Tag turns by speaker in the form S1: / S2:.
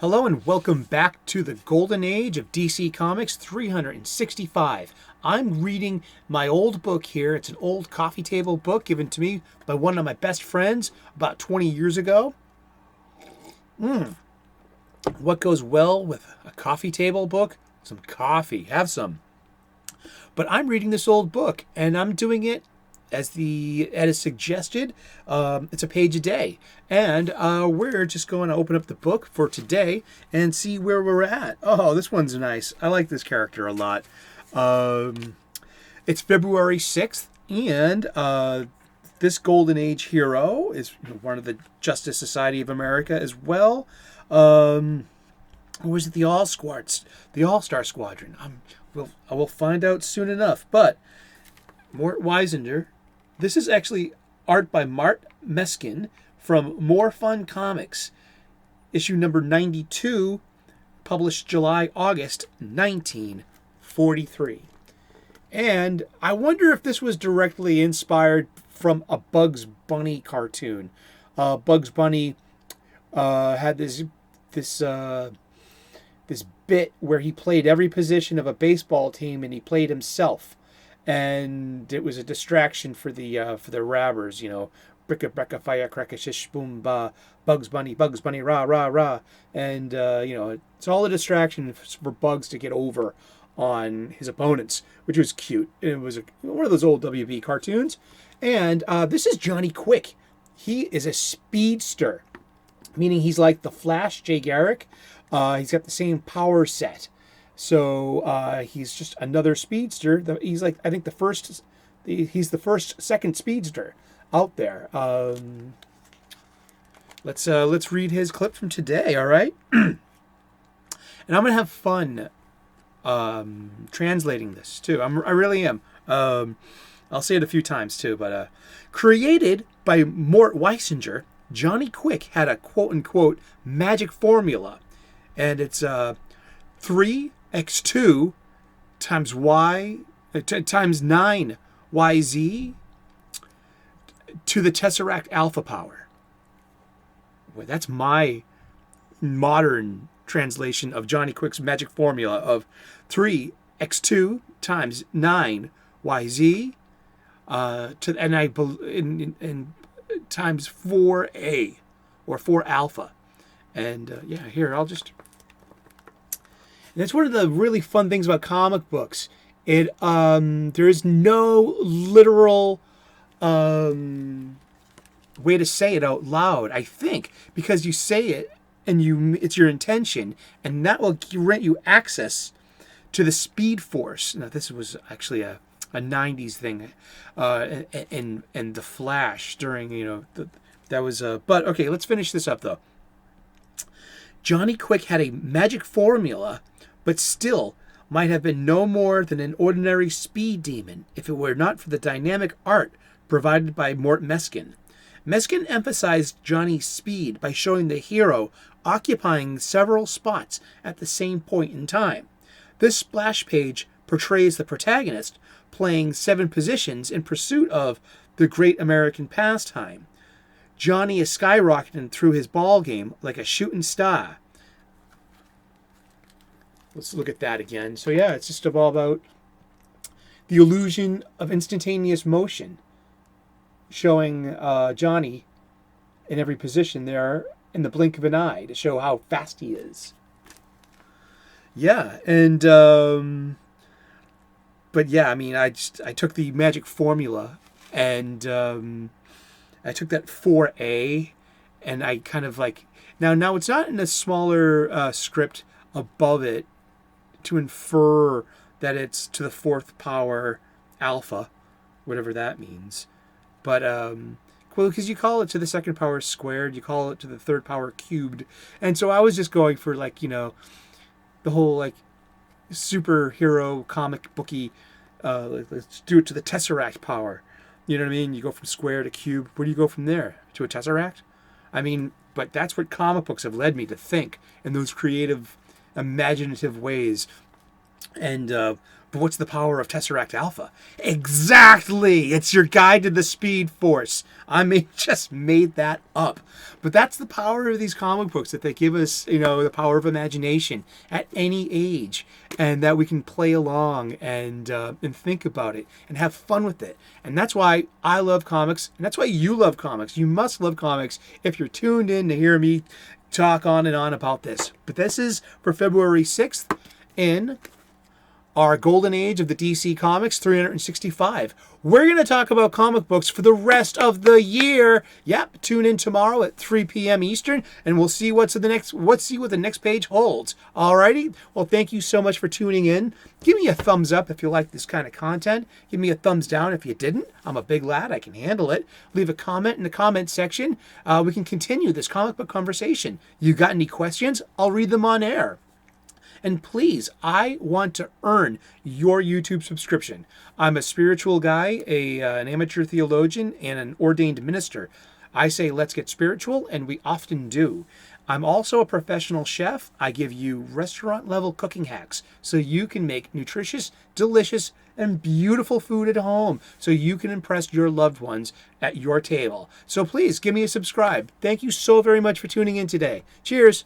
S1: Hello and welcome back to the Golden Age of DC Comics 365. I'm reading my old book here. It's an old coffee table book given to me by one of my best friends about 20 years ago. What goes well with a coffee table book? Some coffee. Have some. But I'm reading this old book and I'm doing it as the edit suggested. It's a page a day. And we're just going to open up the book for today and see where we're at. Oh, this one's nice. I like this character a lot. It's February 6th, and this Golden Age hero is one of the Justice Society of America as well. Or was it the All-Star Squadron? I will find out soon enough. But Mort Weisinger. This is actually art by Mart Meskin from More Fun Comics, issue number 92, published July-August 1943. And I wonder if this was directly inspired from a Bugs Bunny cartoon. Bugs Bunny had this bit where he played every position of a baseball team, and he played himself. And it was a distraction for the rabbers, bricka brecka fire cracker shish boom ba, Bugs Bunny, rah rah rah, and it's all a distraction for Bugs to get over on his opponents, which was cute. It was one of those old WB cartoons, and this is Johnny Quick. He is a speedster, meaning he's like the Flash, Jay Garrick. He's got the same power set. So he's just another speedster. He's like, I think he's the second speedster out there. Let's read his clip from today. All right, and I'm gonna have fun translating this too. I really am. I'll say it a few times too. But created by Mort Weisinger, Johnny Quick had a quote unquote magic formula, and it's 3x2 times y times 9yz to the tesseract alpha power. Well, that's my modern translation of Johnny Quick's magic formula of 3x2 times 9yz and times 4a or 4 alpha. And here I'll just. And that's one of the really fun things about comic books. There is no literal way to say it out loud, I think, because you say it and it's your intention, and that will grant you access to the Speed Force. Now, this was actually a 90s thing, and the Flash during that was but okay, let's finish this up though. Johnny Quick had a magic formula, but still might have been no more than an ordinary speed demon if it were not for the dynamic art provided by Mort Meskin. Meskin emphasized Johnny's speed by showing the hero occupying several spots at the same point in time. This splash page portrays the protagonist playing 7 positions in pursuit of the great American pastime. Johnny is skyrocketing through his ball game like a shooting star. Let's look at that again. So yeah, it's just all about the illusion of instantaneous motion, showing Johnny in every position there in the blink of an eye to show how fast he is. Yeah, and but yeah, I mean, I took the magic formula and I took that 4A, and I kind of like now it's not in a smaller script above it to infer that it's to the 4th power alpha, whatever that means. But because you call it to the 2nd power squared, you call it to the 3rd power cubed, and so I was just going for the whole superhero comic booky. Let's do it to the tesseract power. You know what I mean? You go from square to cube. Where do you go from there? To a tesseract? I mean, but that's what comic books have led me to think in those creative, imaginative ways. And But what's the power of Tesseract Alpha? Exactly! It's your guide to the Speed Force. Just made that up. But that's the power of these comic books, that they give us, the power of imagination at any age, and that we can play along and think about it and have fun with it. And that's why I love comics, and that's why you love comics. You must love comics if you're tuned in to hear me talk on and on about this. But this is for February 6th in our golden age of the DC Comics 365. We're going to talk about comic books for the rest of the year. Yep, tune in tomorrow at 3 p.m. Eastern, and we'll see what the next page holds. Alrighty? Well, thank you so much for tuning in. Give me a thumbs up if you like this kind of content. Give me a thumbs down if you didn't. I'm a big lad. I can handle it. Leave a comment in the comment section. We can continue this comic book conversation. You got any questions? I'll read them on air. And please, I want to earn your YouTube subscription. I'm a spiritual guy, an amateur theologian, and an ordained minister. I say let's get spiritual, and we often do. I'm also a professional chef. I give you restaurant-level cooking hacks so you can make nutritious, delicious, and beautiful food at home so you can impress your loved ones at your table. So please, give me a subscribe. Thank you so very much for tuning in today. Cheers!